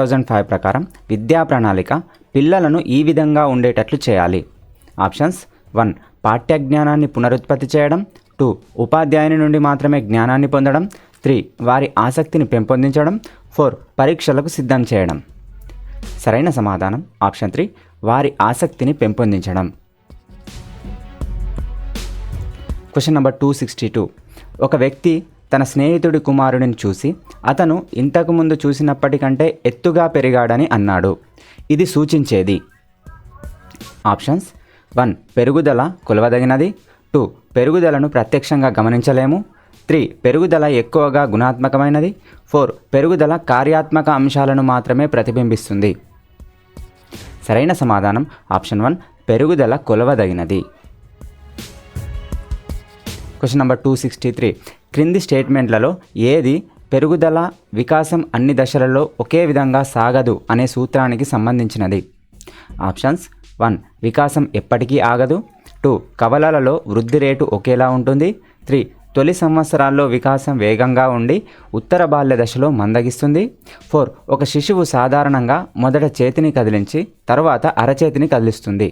2005 ప్రకారం విద్యా ప్రణాళిక పిల్లలను ఈ విధంగా ఉండేటట్లు చేయాలి. ఆప్షన్స్ 1 పాఠ్య జ్ఞానాన్ని పునరుత్పత్తి చేయడం, 2 ఉపాధ్యాయుని నుండి మాత్రమే జ్ఞానాన్ని పొందడం, 3 వారి ఆసక్తిని పెంపొందించడం, 4 పరీక్షలకు సిద్ధం చేయడం. సరైన సమాధానం ఆప్షన్ 3 వారి ఆసక్తిని పెంపొందించడం. Question number 262. ఒక వ్యక్తి తన స్నేహితుడి కుమారుడిని చూసి అతను ఇంతకుముందు చూసినప్పటికంటే ఎత్తుగా పెరిగాడని అన్నాడు. ఇది సూచించేది. ఆప్షన్స్ 1 పెరుగుదల కొలవదగినది, 2 పెరుగుదలను ప్రత్యక్షంగా గమనించలేము, 3 పెరుగుదల ఎక్కువగా గుణాత్మకమైనది, 4 పెరుగుదల కార్యాత్మక అంశాలను మాత్రమే ప్రతిబింబిస్తుంది. సరైన సమాధానం ఆప్షన్ 1 పెరుగుదల కొలవదగినది. Question number 263. క్రింది స్టేట్మెంట్లలో ఏది పెరుగుదల వికాసం అన్ని దశలలో ఒకే విధంగా సాగదు అనే సూత్రానికి సంబంధించినది? ఆప్షన్స్ 1 వికాసం ఎప్పటికీ ఆగదు, 2 కవలలలో వృద్ధి రేటు ఒకేలా ఉంటుంది, 3 తొలి సంవత్సరాల్లో వికాసం వేగంగా ఉండి ఉత్తర బాల్య దశలో మందగిస్తుంది, 4 ఒక శిశువు సాధారణంగా మొదట చేతిని కదిలించి తరువాత అరచేతిని కదిలిస్తుంది.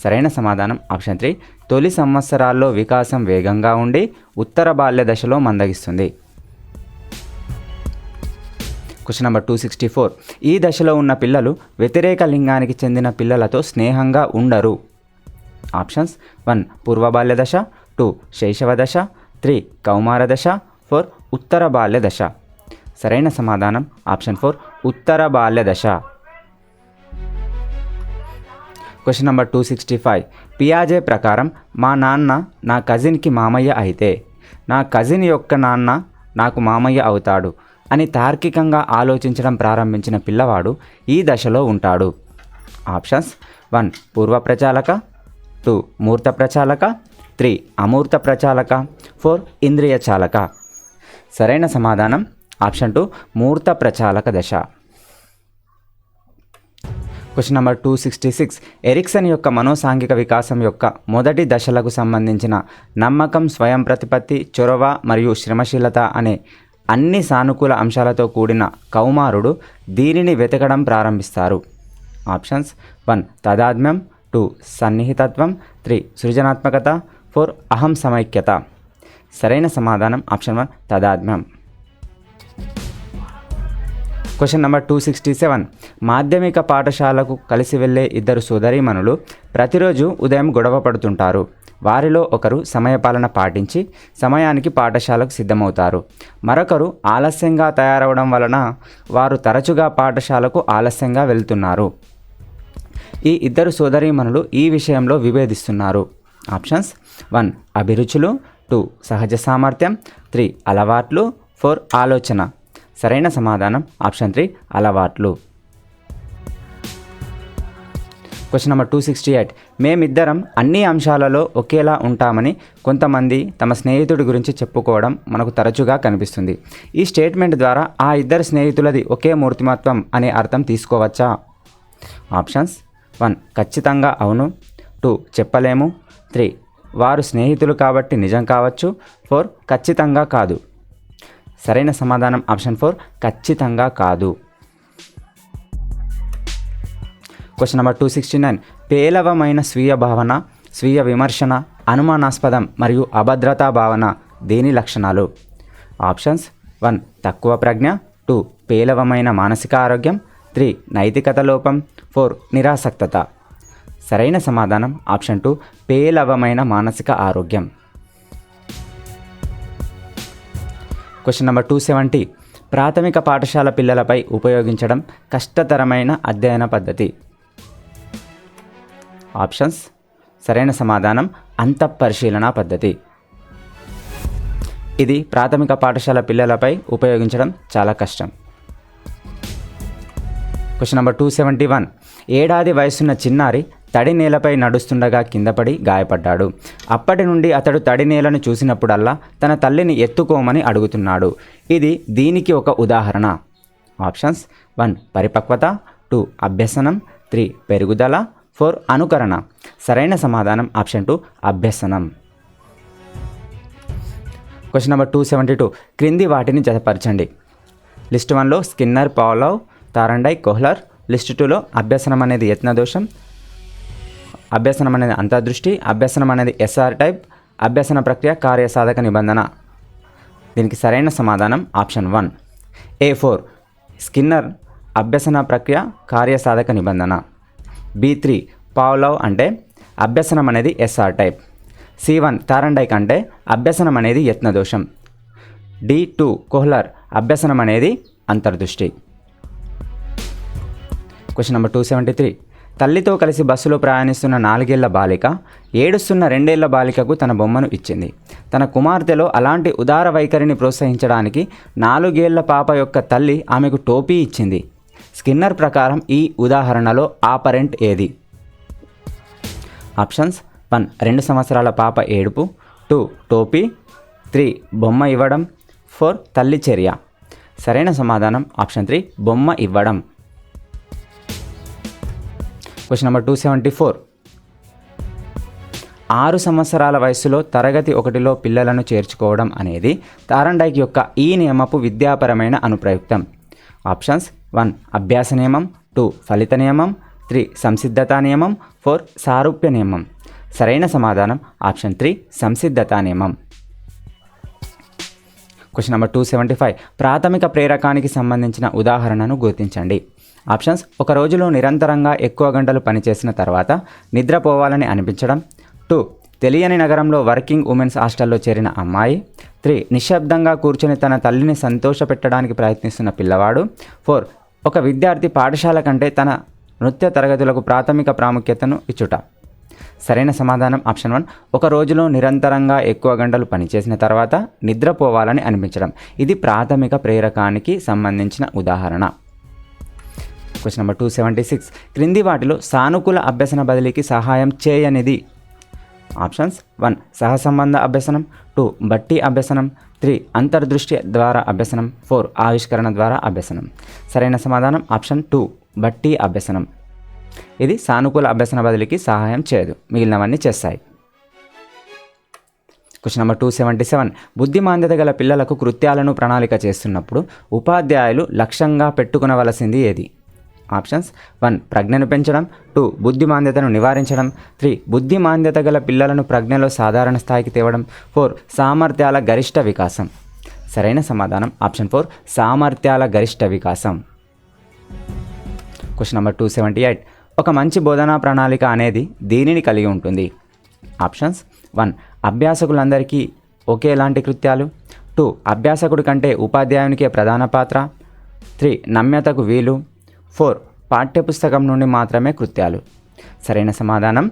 సరైన సమాధానం ఆప్షన్ 3 తొలి సంవత్సరాల్లో వికాసం వేగంగా ఉండి ఉత్తర బాల్య దశలో మందగిస్తుంది. Question number 264. ఈ దశలో ఉన్న పిల్లలు వ్యతిరేక లింగానికి చెందిన పిల్లలతో స్నేహంగా ఉండరు. ఆప్షన్స్ 1 పూర్వ బాల్య దశ, 2 శైశవ దశ, 3 కౌమార దశ, 4 ఉత్తర బాల్య దశ. సరైన సమాధానం ఆప్షన్ 4 ఉత్తర బాల్య దశ. Question number 265. పియాజే ప్రకారం మా నాన్న నా కజిన్కి మామయ్య అయితే నా కజిన్ యొక్క నాన్న నాకు మామయ్య అవుతాడు అని తార్కికంగా ఆలోచించడం ప్రారంభించిన పిల్లవాడు ఈ దశలో ఉంటాడు. ఆప్షన్స్ 1 పూర్వ ప్రచాలక, 2 మూర్త ప్రచాలక, 3 అమూర్త ప్రచాలక, 4 ఇంద్రియ చాలక. సరైన సమాధానం ఆప్షన్ 2 మూర్త ప్రచాలక దశ. Question number 266. ఎరిక్సన్ యొక్క మనోసాంఘిక వికాసం యొక్క మొదటి దశలకు సంబంధించిన నమ్మకం, స్వయం ప్రతిపత్తి, చొరవ మరియు శ్రమశీలత అనే అన్ని సానుకూల అంశాలతో కూడిన కౌమారుడు దీనిని వెతకడం ప్రారంభిస్తారు. ఆప్షన్స్ 1 తాదాత్మ్యం, 2 సన్నిహితత్వం, 3 సృజనాత్మకత, 4 అహం సమైక్యత. సరైన సమాధానం ఆప్షన్ 1 తాదాత్మ్యం. Question number 267. మాధ్యమిక పాఠశాలకు కలిసి వెళ్ళే ఇద్దరు సోదరీమణులు ప్రతిరోజు ఉదయం గొడవ పడుతుంటారు. వారిలో ఒకరు సమయపాలన పాటించి సమయానికి పాఠశాలకు సిద్ధమవుతారు. మరొకరు ఆలస్యంగా తయారవడం వలన వారు తరచుగా పాఠశాలకు ఆలస్యంగా వెళ్తున్నారు. ఈ ఇద్దరు సోదరీమణులు ఈ విషయంలో విభేదిస్తున్నారు. ఆప్షన్స్ 1 అభిరుచులు, 2 సహజ సామర్థ్యం, 3 అలవాట్లు, 4 ఆలోచన. సరైన సమాధానం ఆప్షన్ 3 అలవాట్లు. Question number 268. మేమిద్దరం అన్ని అంశాలలో ఒకేలా ఉంటామని కొంతమంది తమ స్నేహితుడి గురించి చెప్పుకోవడం మనకు తరచుగా కనిపిస్తుంది. ఈ స్టేట్మెంట్ ద్వారా ఆ ఇద్దరు స్నేహితులది ఒకే మూర్తిమత్వం అనే అర్థం తీసుకోవచ్చా? ఆప్షన్స్ 1 ఖచ్చితంగా అవును, 2 చెప్పలేము, 3 వారు స్నేహితులు కాబట్టి నిజం కావచ్చు, 4 ఖచ్చితంగా కాదు. సరైన సమాధానం ఆప్షన్ 4 ఖచ్చితంగా కాదు. Question number 269. పేలవమైన స్వీయ భావన, స్వీయ విమర్శన, అనుమానాస్పదం మరియు అభద్రతా భావన దేని లక్షణాలు? ఆప్షన్స్ 1 తక్కువ ప్రజ్ఞ, 2 పేలవమైన మానసిక ఆరోగ్యం, 3 నైతికత లోపం, 4 నిరాసక్తత. సరైన సమాధానం ఆప్షన్ 2 పేలవమైన మానసిక ఆరోగ్యం. Question number 270. ప్రాథమిక పాఠశాల పిల్లలపై ఉపయోగించడం కష్టతరమైన అధ్యయన పద్ధతి. ఆప్షన్స్. సరైన సమాధానం అంతఃపరిశీలన పద్ధతి. ఇది ప్రాథమిక పాఠశాల పిల్లలపై ఉపయోగించడం చాలా కష్టం. Question number 271. ఏడాది వయసున్న చిన్నారి తడి నేలపై నడుస్తుండగా కిందపడి గాయపడ్డాడు. అప్పటి నుండి అతడు తడి నేలను చూసినప్పుడల్లా తన తల్లిని ఎత్తుకోమని అడుగుతున్నాడు. ఇది దీనికి ఒక ఉదాహరణ. ఆప్షన్స్ 1 పరిపక్వత, 2 అభ్యసనం, 3 పెరుగుదల, 4 అనుకరణ. సరైన సమాధానం ఆప్షన్ 2 అభ్యసనం. Question number 272. క్రింది వాటిని జతపరచండి. లిస్ట్ 1లో Skinner, Pavlov, Thorndike, Kohler. List 2లో అభ్యసనం అనేది యత్నదోషం, అభ్యసనం అనేది అంతర్దృష్టి, అభ్యసనం అనేది ఎస్ఆర్ టైప్, అభ్యసన ప్రక్రియ కార్యసాధక నిబంధన. దీనికి సరైన సమాధానం ఆప్షన్ 1. A4 స్కిన్నర్ అభ్యసన ప్రక్రియ కార్యసాధక నిబంధన. B3 పావ్లోవ్ అంటే అభ్యసనం అనేది ఎస్ఆర్ టైప్. C1 తారండైక్ అంటే అభ్యసనం అనేది యత్నదోషం. D2 కోహ్లర్ అభ్యసనం అనేది అంతర్దృష్టి. Question number 273. తల్లితో కలిసి బస్సులో ప్రయాణిస్తున్న 4 ఏళ్ల బాలిక ఏడుస్తున్న 2 ఏళ్ల బాలికకు తన బొమ్మను ఇచ్చింది. తన కుమార్తెలో అలాంటి ఉదార వైఖరిని ప్రోత్సహించడానికి 4 ఏళ్ల పాప యొక్క తల్లి ఆమెకు టోపీ ఇచ్చింది. స్కిన్నర్ ప్రకారం ఈ ఉదాహరణలో ఆపరెంట్ ఏది? ఆప్షన్స్ 1 2 సంవత్సరాల పాప ఏడుపు, 2 టోపీ, 3 బొమ్మ ఇవ్వడం, 4 తల్లి చర్య. సరైన సమాధానం ఆప్షన్ 3 బొమ్మ ఇవ్వడం. Question number 274. 6 సంవత్సరాల వయసులో తరగతి 1లో పిల్లలను చేర్చుకోవడం అనేది తారండైక్ యొక్క ఈ నియమపు విద్యాపరమైన అనుప్రయుక్తం. ఆప్షన్స్ 1 అభ్యాస నియమం, 2 ఫలిత నియమం, 3 సంసిద్ధతా నియమం, 4 సారూప్య నియమం. సరైన సమాధానం ఆప్షన్ 3 సంసిద్ధతా నియమం. Question number 275. ప్రాథమిక ప్రేరకానికి సంబంధించిన ఉదాహరణను గుర్తించండి. ఆప్షన్స్: ఒక రోజులో నిరంతరంగా ఎక్కువ గంటలు పనిచేసిన తర్వాత నిద్రపోవాలని అనిపించడం, 2 తెలియని నగరంలో వర్కింగ్ ఉమెన్స్ హాస్టల్లో చేరిన అమ్మాయి, 3 నిశ్శబ్దంగా కూర్చొని తన తల్లిని సంతోషపెట్టడానికి ప్రయత్నిస్తున్న పిల్లవాడు, 4 ఒక విద్యార్థి పాఠశాల కంటే తన నృత్య తరగతులకు ప్రాథమిక ప్రాముఖ్యతను ఇచ్చుట. సరైన సమాధానం ఆప్షన్ 1 ఒక రోజులో నిరంతరంగా ఎక్కువ గంటలు పనిచేసిన తర్వాత నిద్రపోవాలని అనిపించడం. ఇది ప్రాథమిక ప్రేరకానికి సంబంధించిన ఉదాహరణ. Question number 276. క్రింది వాటిలో సానుకూల అభ్యసన బదిలీకి సహాయం చేయనిది. ఆప్షన్స్: 1 సహసంబంధ అభ్యసనం, 2 బట్టి అభ్యసనం, 3 అంతర్దృష్టి ద్వారా అభ్యసనం, 4 ఆవిష్కరణ ద్వారా అభ్యసనం. సరైన సమాధానం ఆప్షన్ 2 బట్టి అభ్యసనం. ఇది సానుకూల అభ్యసన బదిలీకి సహాయం చేయదు, మిగిలినవన్నీ చేస్తాయి. Question number 277. బుద్ధిమాంద్యత గల పిల్లలకు కృత్యాలను ప్రణాళిక చేస్తున్నప్పుడు ఉపాధ్యాయులు లక్ష్యంగా పెట్టుకునవలసింది ఏది? ఆప్షన్స్: 1 ప్రజ్ఞను పెంచడం, 2 బుద్ధిమాంద్యతను నివారించడం, 3 బుద్ధిమాంద్యత గల పిల్లలను ప్రజ్ఞలో సాధారణ స్థాయికి తేవడం, 4 సామర్థ్యాల గరిష్ట వికాసం. సరైన సమాధానం ఆప్షన్ 4 సామర్థ్యాల గరిష్ట వికాసం. Question number 278. ఒక మంచి బోధనా ప్రణాళిక అనేది దీనిని కలిగి ఉంటుంది. ఆప్షన్స్: 1 అభ్యాసకులందరికీ ఒకేలాంటి కృత్యాలు, 2 అభ్యాసకుడి కంటే ఉపాధ్యాయునికే ప్రధాన పాత్ర, 3 నమ్యతకు వీలు, 4 పాఠ్యపుస్తకం నుండి మాత్రమే కృత్యాలు. సరైన సమాధానం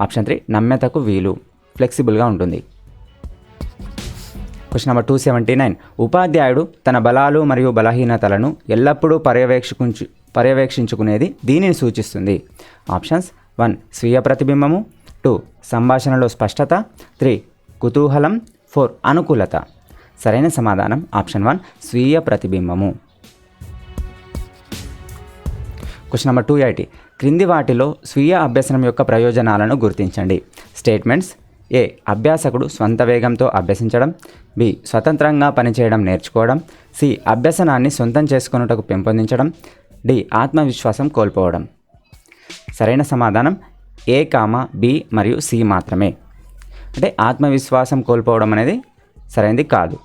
ఆప్షన్ 3 నమ్యతకు వీలు, ఫ్లెక్సిబుల్గా ఉంటుంది. Question number 279. ఉపాధ్యాయుడు తన బలాలు మరియు బలహీనతలను ఎల్లప్పుడూ పర్యవేక్షించుకునేది దీనిని సూచిస్తుంది. ఆప్షన్స్: 1 స్వీయ ప్రతిబింబము, 2 సంభాషణలో స్పష్టత, 3 కుతూహలం, 4 అనుకూలత. సరైన సమాధానం ఆప్షన్ 1 స్వీయ ప్రతిబింబము. Question number 280. క్రింది వాటిలో స్వీయ అభ్యసనం యొక్క ప్రయోజనాలను గుర్తించండి. స్టేట్మెంట్స్: ఏ అభ్యాసకుడు స్వంత వేగంతో అభ్యసించడం, బి స్వతంత్రంగా పనిచేయడం నేర్చుకోవడం, సి అభ్యసనాన్ని సొంతం చేసుకొనుటకు పెంపొందించడం, డి ఆత్మవిశ్వాసం కోల్పోవడం. సరైన సమాధానం ఏ, బి మరియు సి మాత్రమే. అంటే ఆత్మవిశ్వాసం కోల్పోవడం అనేది సరైనది కాదు.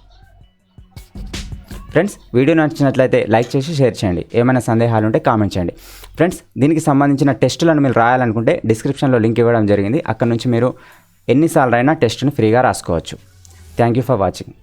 ఫ్రెండ్స్, వీడియో నచ్చినట్లయితే లైక్ చేసి షేర్ చేయండి. ఏమైనా సందేహాలు ఉంటే కామెంట్ చేయండి. ఫ్రెండ్స్, దీనికి సంబంధించిన టెస్టులను మీరు రాయాలనుకుంటే డిస్క్రిప్షన్లో లింక్ ఇవ్వడం జరిగింది. అక్కడ నుంచి మీరు ఎన్నిసార్లు అయినా టెస్ట్ను ఫ్రీగా రాసుకోవచ్చు. Thank you for watching.